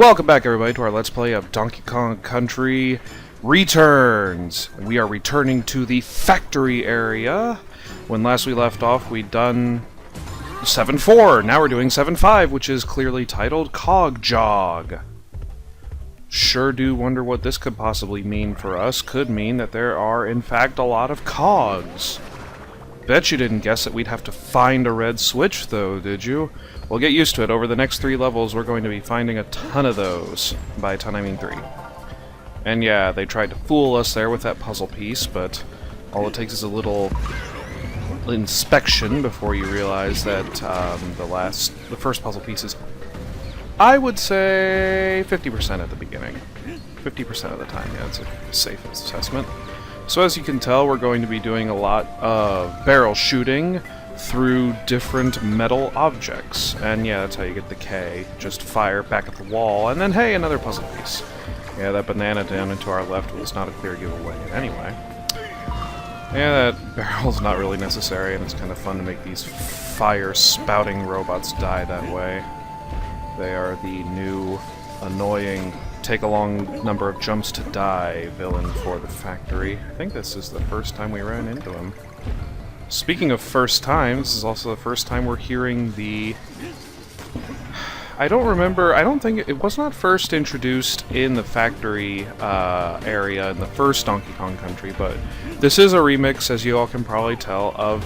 Welcome back, everybody, to our Let's Play of Donkey Kong Country Returns. We are returning to the factory area. When last we left off, we'd done 7-4. Now we're doing 7-5, which is clearly titled Cog Jog. Sure do wonder what this could possibly mean for us. Could mean that there are, in fact, a lot of cogs. Bet you didn't guess that we'd have to find a red switch, though, did you? Well, get used to it. Over the next 3 levels, we're going to be finding a ton of those. By a ton, I mean 3. And yeah, they tried to fool us there with that puzzle piece, but all it takes is a little inspection before you realize that the first puzzle piece is, I would say, 50% at the beginning. 50% of the time, yeah, it's a safe assessment. So as you can tell, we're going to be doing a lot of barrel shooting through different metal objects. And yeah, that's how you get the K. Just fire back at the wall, and then hey, another puzzle piece. Yeah, that banana down and to our left was not a clear giveaway anyway. Yeah, that barrel's not really necessary, and it's kind of fun to make these fire-spouting robots die that way. They are the new, annoying, take a long number of jumps to die villain for the factory. I think this is the first time we ran into him. Speaking of first time, this is also the first time we're hearing the... I don't think it was not first introduced in the factory area in the first Donkey Kong Country, but this is a remix, as you all can probably tell, of...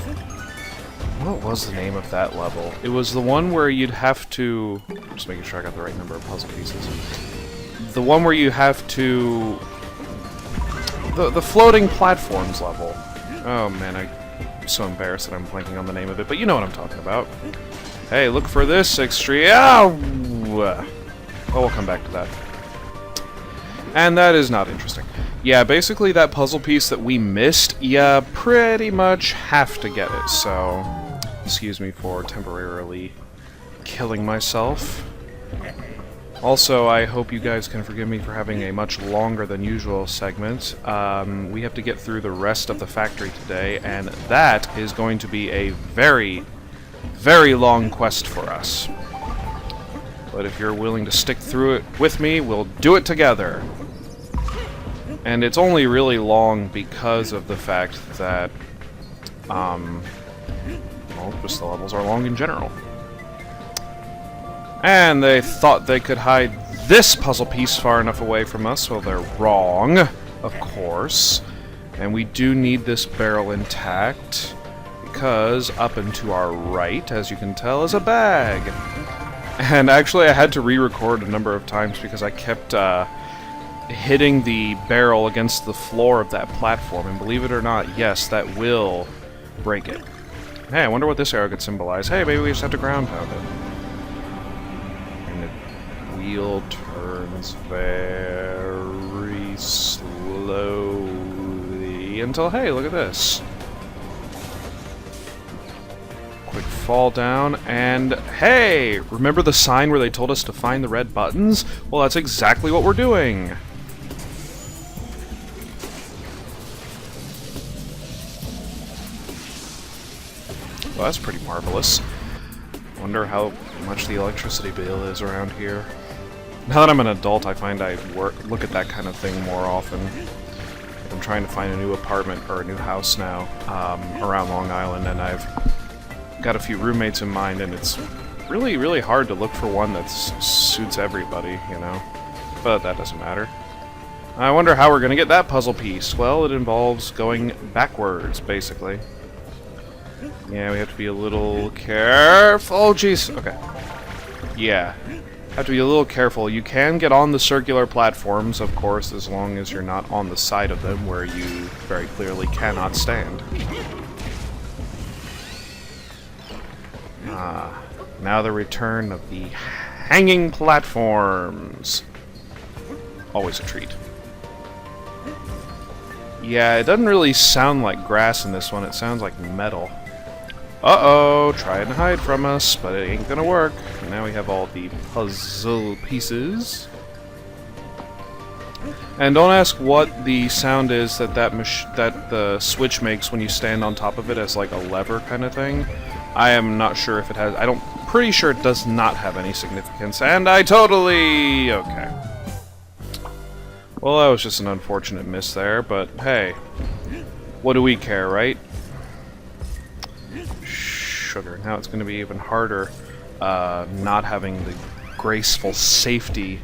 What was the name of that level? It was the one where you'd have to... Just making sure I got the right number of puzzle pieces. The one where you have to... The floating platforms level. Oh man, I'm so embarrassed that I'm blanking on the name of it, but you know what I'm talking about. Hey, look for this, Well, we'll come back to that. And that is not interesting. Yeah, basically that puzzle piece that we missed, you pretty much have to get it, so... Excuse me for temporarily killing myself. Also, I hope you guys can forgive me for having a much longer than usual segment. We have to get through the rest of the factory today, and that is going to be a very, very long quest for us. But if you're willing to stick through it with me, we'll do it together. And it's only really long because of the fact that, well, just the levels are long in general. And they thought they could hide this puzzle piece far enough away from us. Well, they're wrong, of course. And we do need this barrel intact, because up and to our right, as you can tell, is a bag. And actually, I had to re-record a number of times because I kept hitting the barrel against the floor of that platform. And believe it or not, yes, that will break it. Hey, I wonder what this arrow could symbolize. Hey, maybe we just have to ground pound it. Wheel turns very slowly until, hey, look at this. Quick fall down, and hey! Remember the sign where they told us to find the red buttons? Well, that's exactly what we're doing. Well, that's pretty marvelous. Wonder how much the electricity bill is around here. Now that I'm an adult, I find I look at that kind of thing more often. I'm trying to find a new apartment or a new house now around Long Island, and I've got a few roommates in mind, and it's really, really hard to look for one that suits everybody, you know? But that doesn't matter. I wonder how we're going to get that puzzle piece. Well, it involves going backwards, basically. Yeah, we have to be a little careful. Oh, jeez. Okay. Yeah. Have to be a little careful. You can get on the circular platforms, of course, as long as you're not on the side of them where you very clearly cannot stand. Ah. Now the return of the hanging platforms. Always a treat. Yeah, it doesn't really sound like grass in this one. It sounds like metal. Uh-oh, try and hide from us, but it ain't gonna work. Now we have all the puzzle pieces. And don't ask what the sound is that the switch makes when you stand on top of it as like a lever kind of thing. I am not sure if it has... pretty sure it does not have any significance, and I totally... okay. Well, that was just an unfortunate miss there, but hey, what do we care, right? Sugar. Now it's going to be even harder not having the graceful safety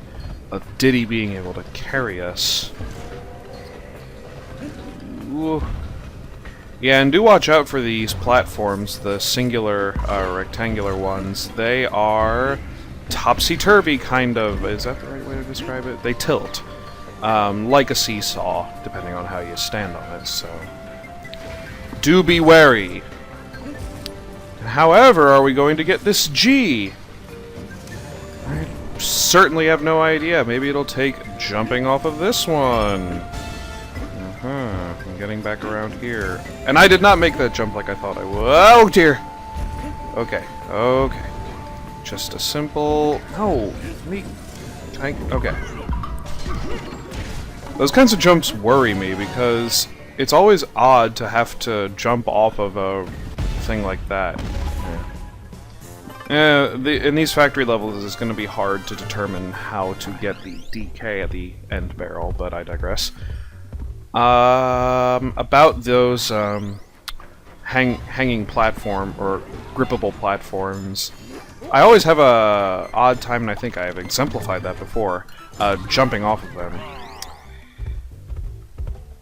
of Diddy being able to carry us. Ooh. Yeah, and do watch out for these platforms, the singular rectangular ones. They are topsy-turvy, kind of. Is that the right way to describe it? They tilt. Like a seesaw, depending on how you stand on it, so... do be wary. However, are we going to get this G? I certainly have no idea. Maybe it'll take jumping off of this one. I'm getting back around here. And I did not make that jump like I thought I would. Oh, dear! Okay, okay. Just a simple... no, me... okay. Those kinds of jumps worry me, because it's always odd to have to jump off of a thing like that. In these factory levels, it's going to be hard to determine how to get the DK at the end barrel, but I digress. About those hanging platform, or grippable platforms, I always have a odd time, and I think I have exemplified that before, jumping off of them.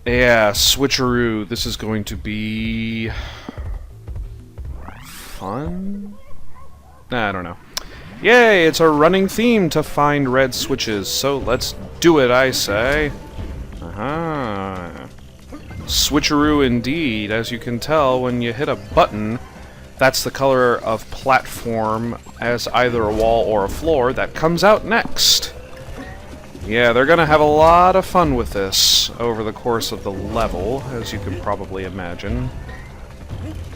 Yeah, switcheroo. This is going to be... fun? Nah, I don't know. Yay, it's a running theme to find red switches, so let's do it, I say. Switcheroo indeed. As you can tell, when you hit a button, that's the color of platform as either a wall or a floor that comes out next. Yeah, they're gonna have a lot of fun with this over the course of the level, as you can probably imagine.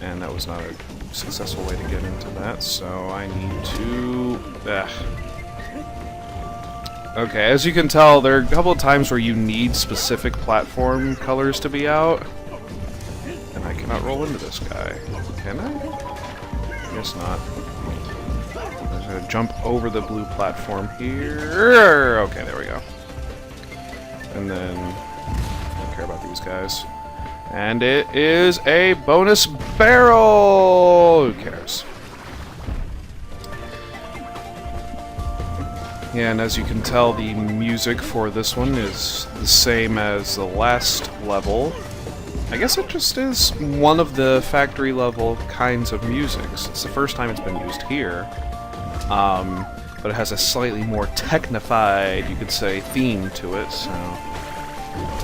And that was not a successful way to get into that, so I need to... Okay, as you can tell, there are a couple of times where you need specific platform colors to be out. And I cannot roll into this guy. Can I? Guess not. I'm just gonna jump over the blue platform here. Okay, there we go. And then... I don't care about these guys. And it is a bonus barrel! Who cares? Yeah, and as you can tell, the music for this one is the same as the last level. I guess it just is one of the factory level kinds of music. It's the first time it's been used here. But it has a slightly more technified, you could say, theme to it, so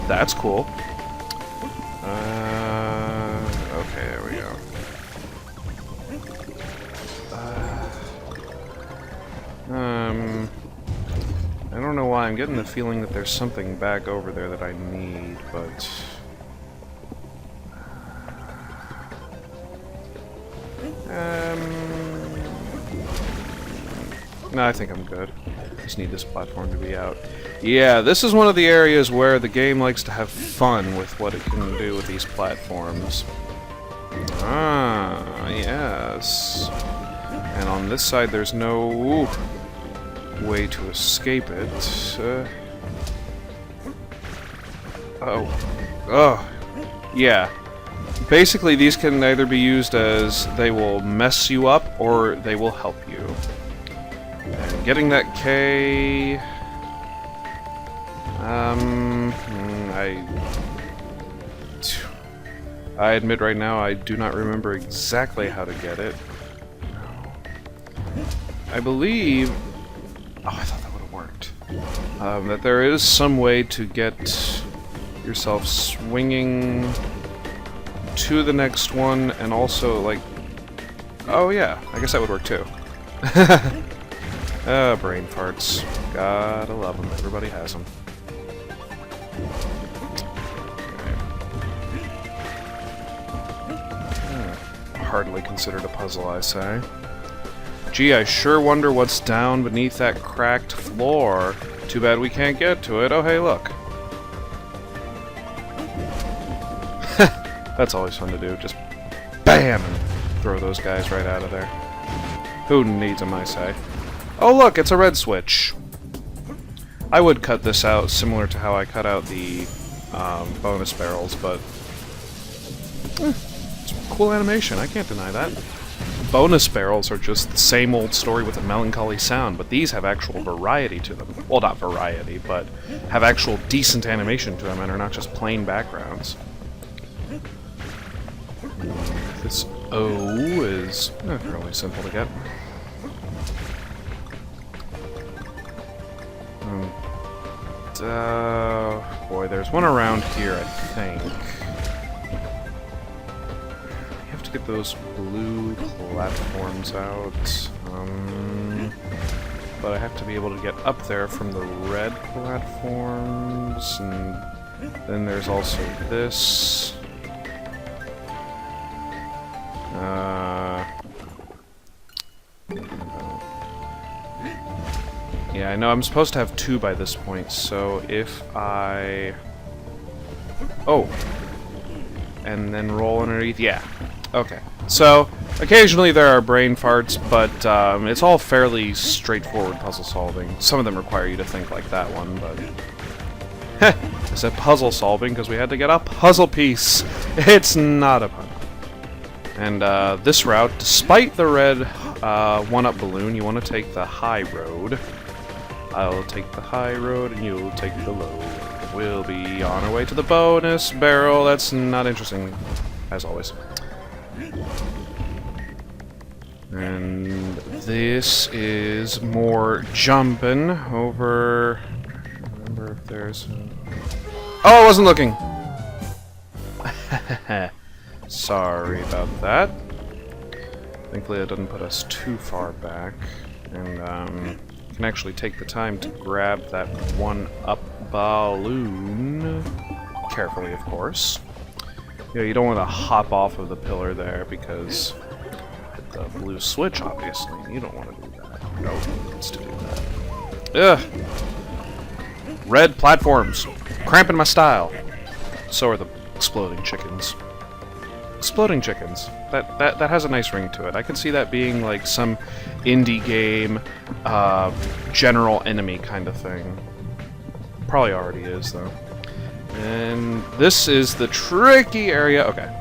that's cool. Okay, there we go. I don't know why, I'm getting the feeling that there's something back over there that I need, but... No, I think I'm good. Just need this platform to be out. Yeah, this is one of the areas where the game likes to have fun with what it can do with these platforms. Ah, yes. And on this side there's no way to escape it. Yeah. Basically, these can either be used as they will mess you up or they will help you. And getting that K... I admit right now I do not remember exactly how to get it. I believe... Oh, I thought that would have worked. That there is some way to get yourself swinging to the next one, and also, like... Oh yeah, I guess that would work too. Brain farts. Gotta love them. Everybody has them. Hardly considered a puzzle, I say. Gee, I sure wonder what's down beneath that cracked floor. Too bad we can't get to it. Oh, hey, look. That's always fun to do. Just BAM! And throw those guys right out of there. Who needs them, I say? Oh look, it's a red switch. I would cut this out similar to how I cut out the bonus barrels, but it's a cool animation, I can't deny that. Bonus barrels are just the same old story with a melancholy sound, but these have actual variety to them. Well, not variety, but have actual decent animation to them and are not just plain backgrounds. This O is fairly simple to get. Boy, there's one around here, I think. You have to get those blue platforms out. But I have to be able to get up there from the red platforms, and then there's also this. Yeah, I know I'm supposed to have 2 by this point, so if I... Oh! And then roll underneath, yeah. Okay. So, occasionally there are brain farts, but it's all fairly straightforward puzzle solving. Some of them require you to think like that one, but... I said puzzle solving because we had to get a puzzle piece! It's not a pun. And this route, despite the red 1-up balloon, you want to take the high road. I'll take the high road and you'll take the low. We'll be on our way to the bonus barrel. That's not interesting, as always. And this is more jumping over... Remember if there's... Oh, I wasn't looking! Sorry about that. Thankfully, it doesn't put us too far back. And, can actually take the time to grab that 1-up balloon. Carefully, of course. You know, you don't want to hop off of the pillar there because the blue switch, obviously. You don't want to do that. No one wants to do that. Ugh! Red platforms. Cramping my style. So are the exploding chickens. Exploding chickens. That has a nice ring to it. I could see that being like some indie game, general enemy kind of thing. Probably already is, though. And this is the tricky area. Okay.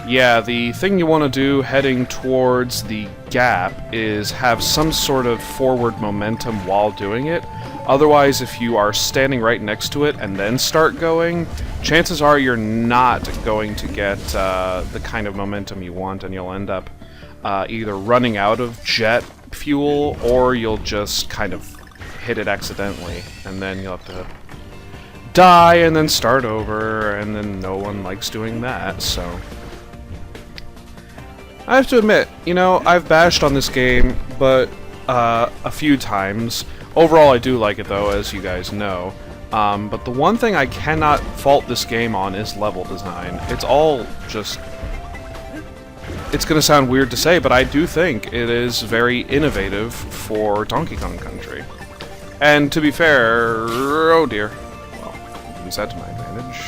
Yeah, the thing you want to do heading towards the gap is have some sort of forward momentum while doing it. Otherwise, if you are standing right next to it and then start going, chances are you're not going to get the kind of momentum you want, and you'll end up either running out of jet fuel, or you'll just kind of hit it accidentally, and then you'll have to die and then start over, and then no one likes doing that, so... I have to admit, you know, I've bashed on this game, but a few times. Overall, I do like it, though, as you guys know. But the one thing I cannot fault this game on is level design. It's all just... It's gonna sound weird to say, but I do think it is very innovative for Donkey Kong Country. And to be fair... Oh dear. Well, I can use that to my advantage.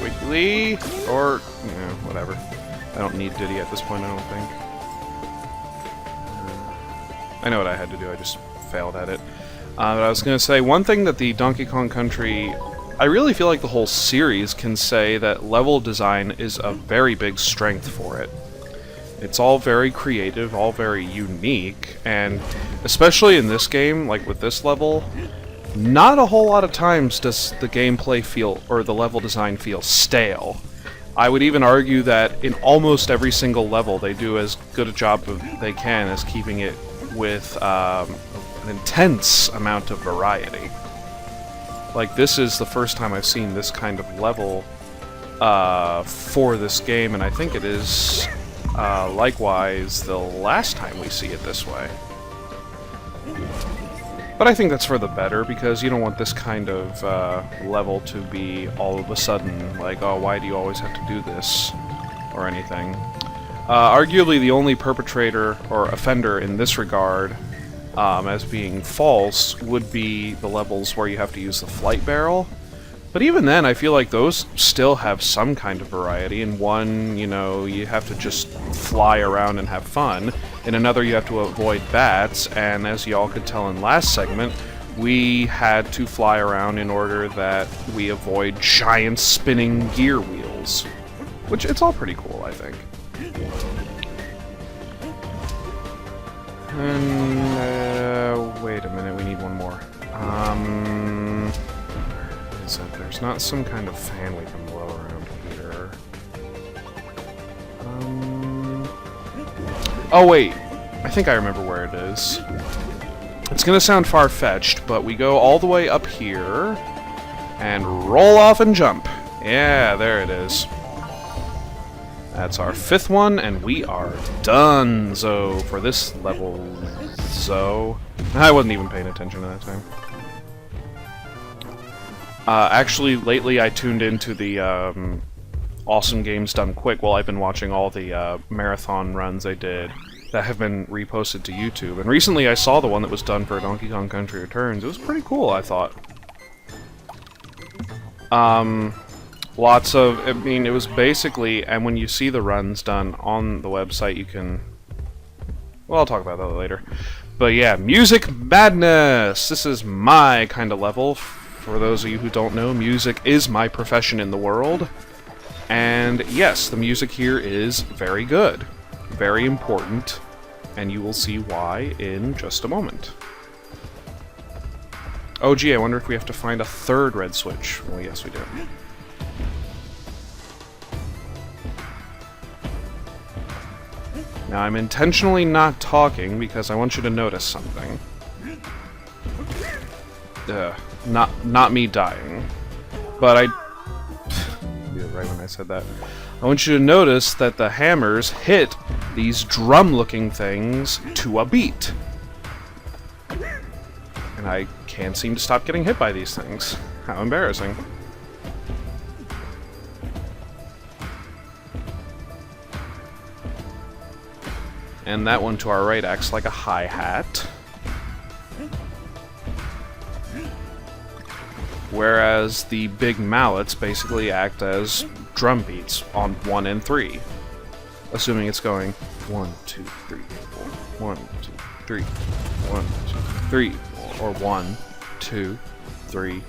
Wiggly... Or... yeah, whatever. I don't need Diddy at this point, I don't think. I know what I had to do, I just failed at it. But I was going to say, one thing that the Donkey Kong Country... I really feel like the whole series can say that level design is a very big strength for it. It's all very creative, all very unique, and especially in this game, like with this level, not a whole lot of times does the gameplay feel, or the level design feel stale. I would even argue that in almost every single level they do as good a job as they can as keeping it with an intense amount of variety. Like, this is the first time I've seen this kind of level for this game, and I think it is likewise the last time we see it this way. But I think that's for the better, because you don't want this kind of level to be all of a sudden like, oh, why do you always have to do this? Or anything. Arguably the only perpetrator or offender in this regard as being false would be the levels where you have to use the flight barrel. But even then, I feel like those still have some kind of variety. In one, you know, you have to just fly around and have fun. In another, you have to avoid bats, and as y'all could tell in last segment, we had to fly around in order that we avoid giant spinning gear wheels. Which, it's all pretty cool, I think. And, wait a minute, we need one more. Is it? There's not some kind of fan we can blow around here. Oh wait, I think I remember where it is. It's gonna sound far-fetched, but we go all the way up here, and roll off and jump. Yeah, there it is. That's our 5th one, and we are done. So for this level, I wasn't even paying attention at that time. Actually, lately I tuned into the Awesome Games Done Quick while I've been watching all the marathon runs they did that have been reposted to YouTube. And recently I saw the one that was done for Donkey Kong Country Returns. It was pretty cool, I thought. Lots of, I mean, it was basically, and when you see the runs done on the website, you can, well, I'll talk about that later. But yeah, Music Madness! This is my kind of level. For those of you who don't know, music is my profession in the world. And yes, the music here is very good. Very important. And you will see why in just a moment. Oh gee, I wonder if we have to find a 3rd red switch. Well, yes we do. Now, I'm intentionally not talking because I want you to notice something. Not me dying. But you're right when I said that. I want you to notice that the hammers hit these drum-looking things to a beat. And I can't seem to stop getting hit by these things. How embarrassing. And that one to our right acts like a hi-hat. Whereas the big mallets basically act as drum beats on 1 and 3. Assuming it's going 1, 2, 3, 4, 1, 2, 3, 1, 2, 3, 4, or 1, 2, 3,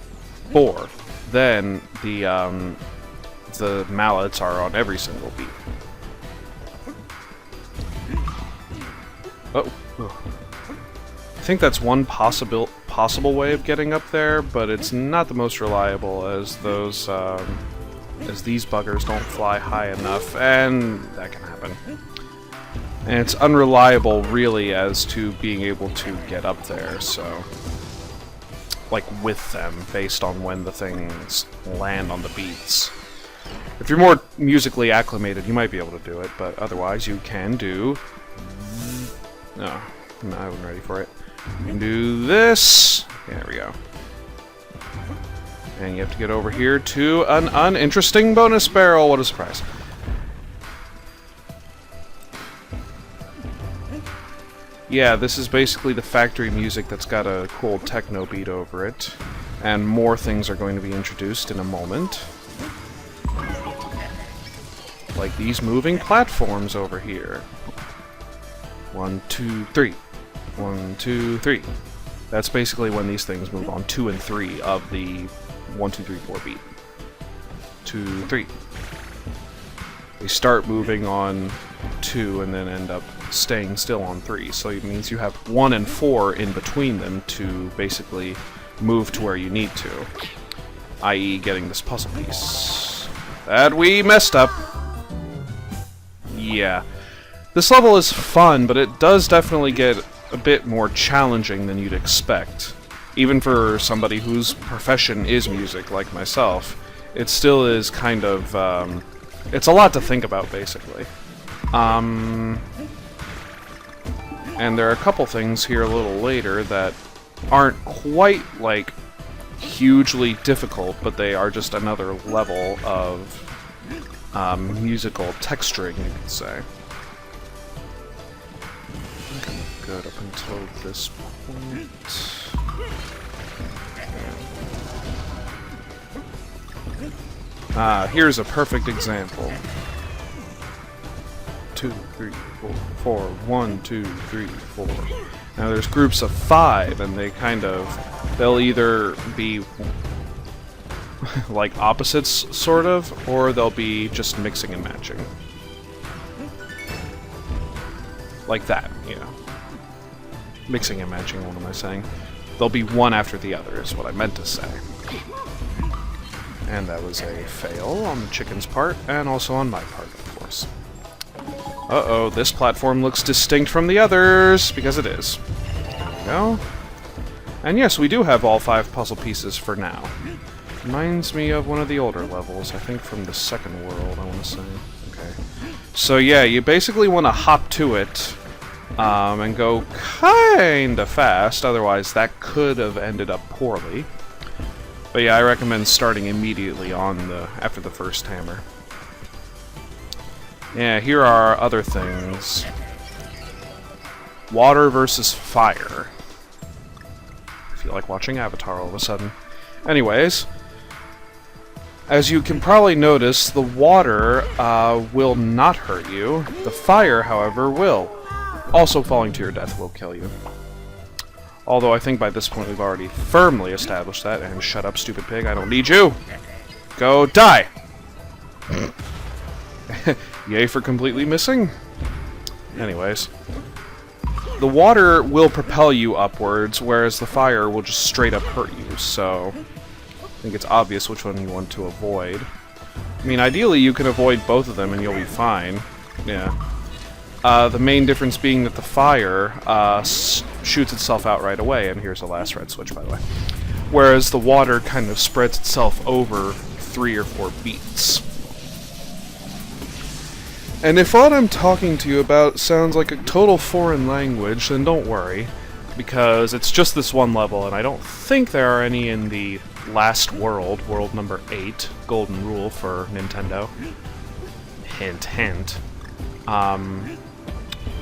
4. Then the mallets are on every single beat. Oh. I think that's one possible way of getting up there, but it's not the most reliable, as those as these buggers don't fly high enough, and that can happen. And it's unreliable, really, as to being able to get up there, so like with them, based on when the things land on the beats. If you're more musically acclimated, you might be able to do it, but otherwise you can do... No, I wasn't ready for it. You can do this. Okay, there we go. And you have to get over here to an uninteresting bonus barrel. What a surprise. Yeah, this is basically the factory music that's got a cool techno beat over it. And more things are going to be introduced in a moment. Like these moving platforms over here. 1, 2, 3. 1, 2, 3. That's basically when these things move on 2 and 3 of the 1, 2, 3, 4 beat. 2, 3. They start moving on 2 and then end up staying still on 3. So it means you have 1 and 4 in between them to basically move to where you need to. I.e. getting this puzzle piece. That we messed up. Yeah. This level is fun, but it does definitely get a bit more challenging than you'd expect. Even for somebody whose profession is music, like myself, it still is kind of, it's a lot to think about, basically. And there are a couple things here a little later that aren't quite, like, hugely difficult, but they are just another level of musical texturing, you could say. Good up until this point. Here's a perfect example. 2, 3, 4, 4, 1, 2, 3, 4. Now there's groups of 5, and they'll either be like opposites, sort of, or they'll be just mixing and matching. Like that, yeah. Mixing and matching, what am I saying? They'll be one after the other, is what I meant to say. And that was a fail on the chicken's part, and also on my part, of course. Uh-oh, this platform looks distinct from the others, because it is. There we go. And yes, we do have all 5 puzzle pieces for now. Reminds me of one of the older levels, I think from the second world, I want to say. Okay. So yeah, you basically want to hop to it, and go kinda fast, otherwise that could have ended up poorly. But yeah, I recommend starting immediately after the first hammer. Yeah, here are other things. Water versus fire. I feel like watching Avatar all of a sudden. Anyways, as you can probably notice, the water will not hurt you. The fire, however, will. Also, falling to your death will kill you. Although I think by this point we've already firmly established that. And shut up, stupid pig, I don't need you! Go die! Yay for completely missing. Anyways. The water will propel you upwards, whereas the fire will just straight up hurt you, so I think it's obvious which one you want to avoid. I mean, ideally you can avoid both of them and you'll be fine. Yeah. The main difference being that the fire shoots itself out right away, and here's the last red switch, by the way. Whereas the water kind of spreads itself over 3 or 4 beats. And if what I'm talking to you about sounds like a total foreign language, then don't worry, because it's just this one level, and I don't think there are any in the last world, world number 8, Golden Rule for Nintendo. Hint, hint.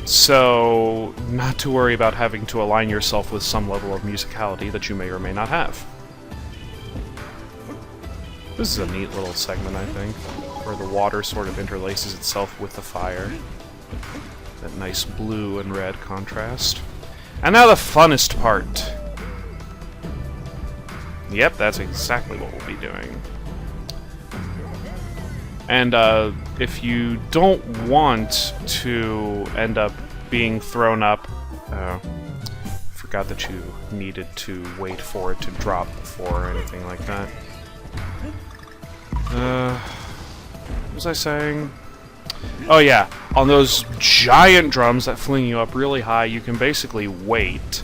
So, not to worry about having to align yourself with some level of musicality that you may or may not have. This is a neat little segment, I think, where the water sort of interlaces itself with the fire. That nice blue and red contrast. And now the funnest part! Yep, that's exactly what we'll be doing. And if you don't want to end up being thrown up... forgot that you needed to wait for it to drop before or anything like that. What was I saying? Oh yeah, on those giant drums that fling you up really high, you can basically wait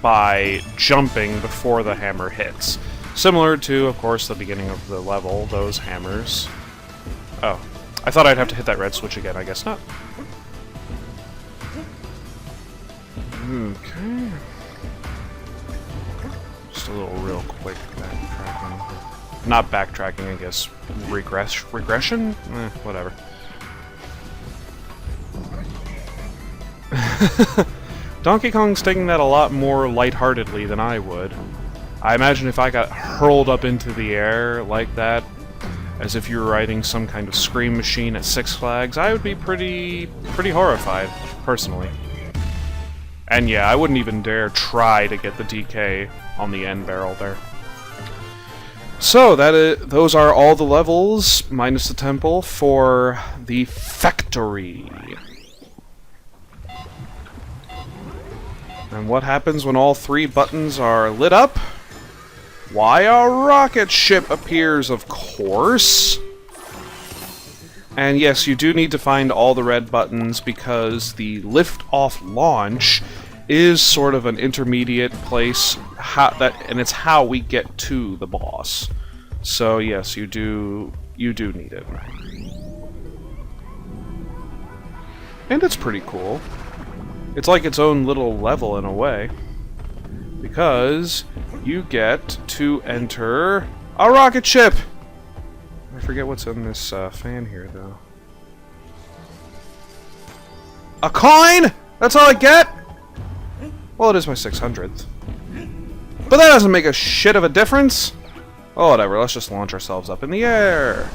by jumping before the hammer hits. Similar to, of course, the beginning of the level, those hammers. Oh, I thought I'd have to hit that red switch again, I guess not. Okay. Just a little real quick backtracking. Not backtracking, I guess. Regression? Whatever. Donkey Kong's taking that a lot more lightheartedly than I would. I imagine if I got hurled up into the air like that, as if you were riding some kind of scream machine at Six Flags, I would be pretty horrified, personally. And yeah, I wouldn't even dare try to get the DK on the end barrel there. So, those are all the levels, minus the temple, for the factory. And what happens when all 3 buttons are lit up? Why, a rocket ship appears, of course! And yes, you do need to find all the red buttons because the lift-off launch is sort of an intermediate place, and it's how we get to the boss. So yes, you do need it. And it's pretty cool. It's like its own little level in a way, because you get to enter a rocket ship! I forget what's in this fan here, though. A coin?! That's all I get?! Well, it is my 600th. But that doesn't make a shit of a difference! Oh, whatever, let's just launch ourselves up in the air.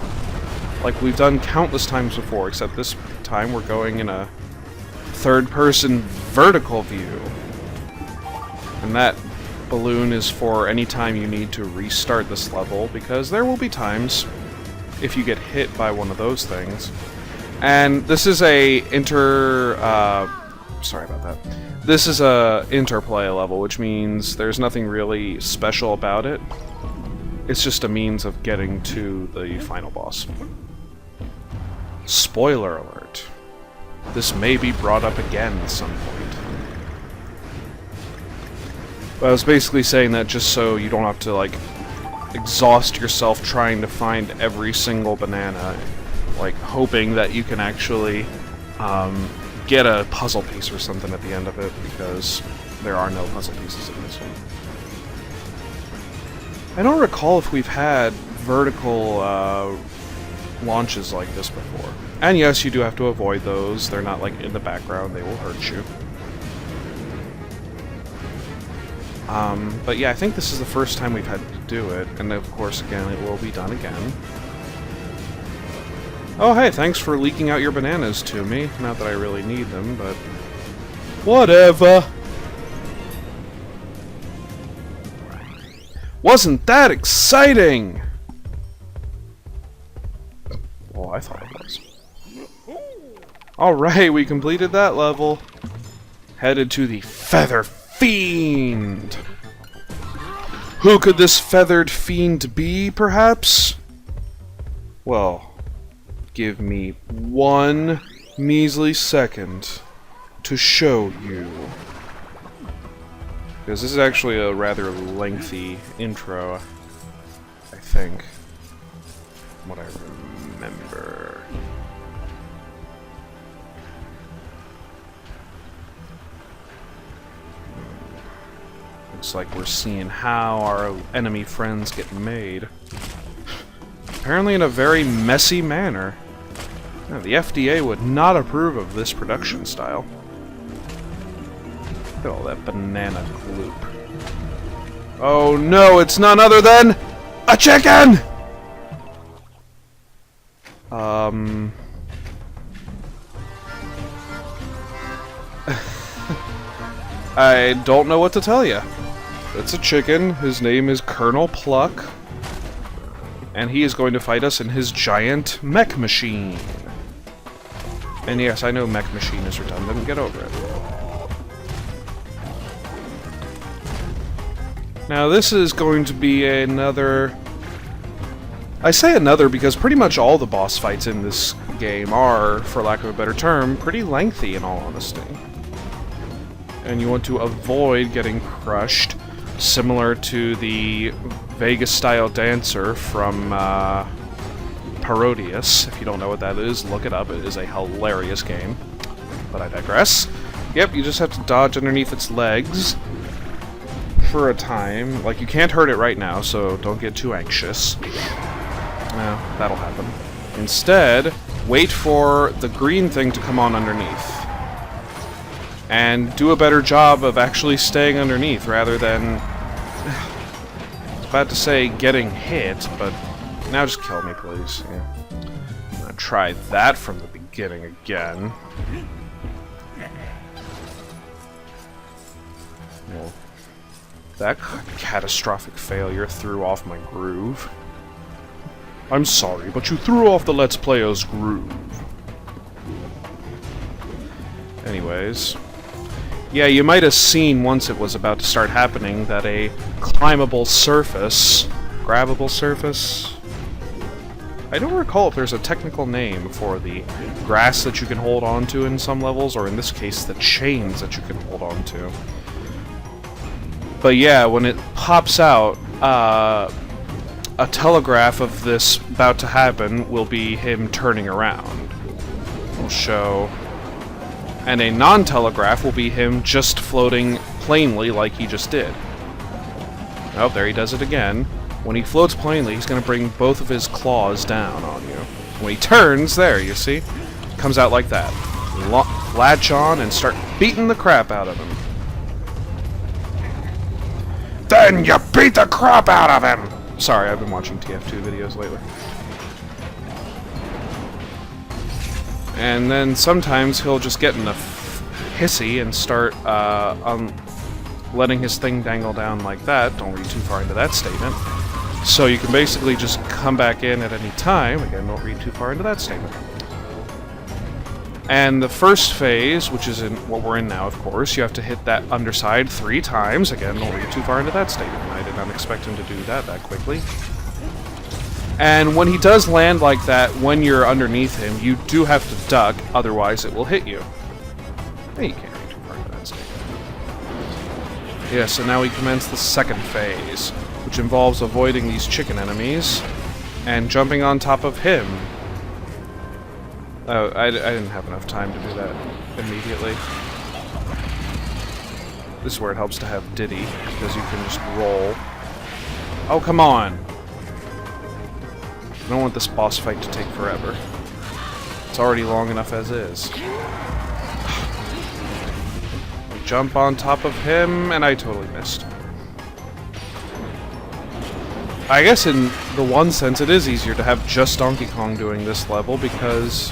like we've done countless times before, except this time we're going in a third-person vertical view. And that balloon is for any time you need to restart this level, because there will be times if you get hit by one of those things. And this is a sorry about that. This is a interplay level, which means there's nothing really special about it. It's just a means of getting to the final boss. Spoiler alert. This may be brought up again at some point. But I was basically saying that just so you don't have to, like, exhaust yourself trying to find every single banana, like, hoping that you can actually, get a puzzle piece or something at the end of it, because there are no puzzle pieces in this one. I don't recall if we've had vertical launches like this before. And yes, you do have to avoid those. They're not like in the background, they will hurt you. But yeah, I think this is the first time we've had to do it, and of course, again, it will be done again. Oh hey, thanks for leaking out your bananas to me. Not that I really need them, but... whatever! Wasn't that exciting?! Oh, I thought it was. Alright, we completed that level. Headed to the Feather Fiend! Who could this feathered fiend be, perhaps? Well... give me one measly second to show you. Because this is actually a rather lengthy intro, I think. From what I remember. Looks like we're seeing how our enemy friends get made. Apparently in a very messy manner. Now, the FDA would not approve of this production style. Look at all that banana gloop. Oh no, it's none other than a chicken! I don't know what to tell you. It's a chicken. His name is Colonel Pluck. And he is going to fight us in his giant mech machine. And yes, I know mech machine is redundant. Get over it. Now this is going to be another... I say another because pretty much all the boss fights in this game are, for lack of a better term, pretty lengthy in all honesty. And you want to avoid getting crushed, similar to the Vegas-style dancer from Parodius. If you don't know what that is, look it up. It is a hilarious game. But I digress. Yep, you just have to dodge underneath its legs for a time. Like, you can't hurt it right now, so don't get too anxious. No, that'll happen. Instead, wait for the green thing to come on underneath. And do a better job of actually staying underneath, rather than... I was about to say getting hit, but now just kill me, please. Yeah. I'm gonna try that from the beginning again. Well, that catastrophic failure threw off my groove. I'm sorry, but you threw off the Let's Player's groove. Anyways... yeah, you might have seen once it was about to start happening that a climbable surface... grabbable surface? I don't recall if there's a technical name for the grass that you can hold on to in some levels, or in this case, the chains that you can hold on to. But yeah, when it pops out, a telegraph of this about to happen will be him turning around. It'll show... and a non-telegraph will be him just floating plainly like he just did. Oh, there he does it again. When he floats plainly, he's going to bring both of his claws down on you. When he turns, there, you see? Comes out like that. Latch on and start beating the crap out of him. Then you beat the crap out of him! Sorry, I've been watching TF2 videos lately. And then sometimes he'll just get in a hissy and start letting his thing dangle down like that. Don't read too far into that statement. So you can basically just come back in at any time. Again, don't read too far into that statement. And the first phase, which is in what we're in now, of course, you have to hit that underside 3 times. Again, don't read too far into that statement. I did not expect him to do that quickly. And when he does land like that, when you're underneath him, you do have to duck, otherwise it will hit you. Hey, you can't read too far into that statement. Yeah, so now we commence the second phase, which involves avoiding these chicken enemies and jumping on top of him. Oh, I didn't have enough time to do that immediately. This is where it helps to have Diddy, because you can just roll. Oh, come on! I don't want this boss fight to take forever. It's already long enough as is. Jump on top of him, and I totally missed. I guess in the one sense it is easier to have just Donkey Kong doing this level because...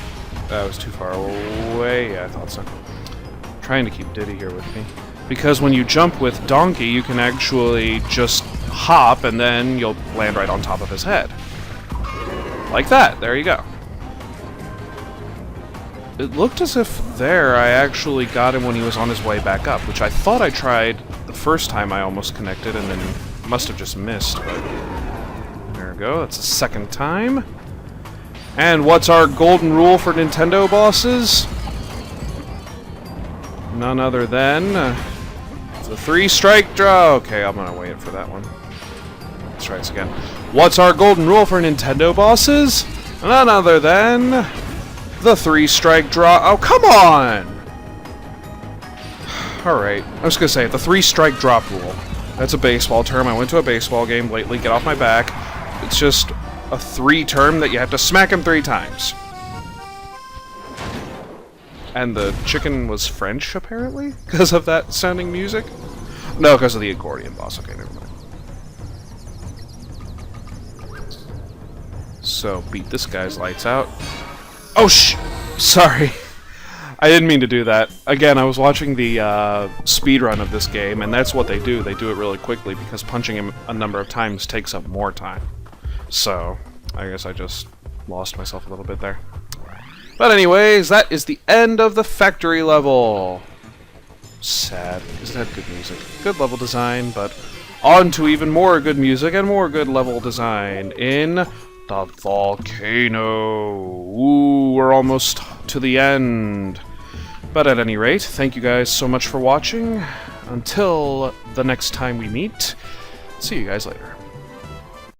that was too far away. Yeah, I thought so. I'm trying to keep Diddy here with me. Because when you jump with Donkey, you can actually just hop and then you'll land right on top of his head. Like that. There you go. It looked as if there I actually got him when he was on his way back up, which I thought I tried the first time I almost connected and then must have just missed, but there we go. That's the second time. And what's our golden rule for Nintendo bosses? None other than the 3-strike draw. Okay, I'm gonna wait for that one. Let's try this again. What's our golden rule for Nintendo bosses? None other than the 3-strike draw. Oh, come on! Alright, I was gonna say, the 3-strike drop rule. That's a baseball term. I went to a baseball game lately. Get off my back. It's just a 3 term that you have to smack him 3 times. And the chicken was French, apparently? Because of that sounding music? No, because of the accordion boss. Okay, never mind. So, beat this guy's lights out. Oh, sorry. I didn't mean to do that. Again, I was watching the speedrun of this game, and that's what they do. They do it really quickly, because punching him a number of times takes up more time. So, I guess I just lost myself a little bit there. But anyways, that is the end of the factory level. Sad, because it had good music. Good level design, but on to even more good music and more good level design in the volcano. Ooh, we're almost to the end. But at any rate, thank you guys so much for watching. Until the next time we meet, see you guys later.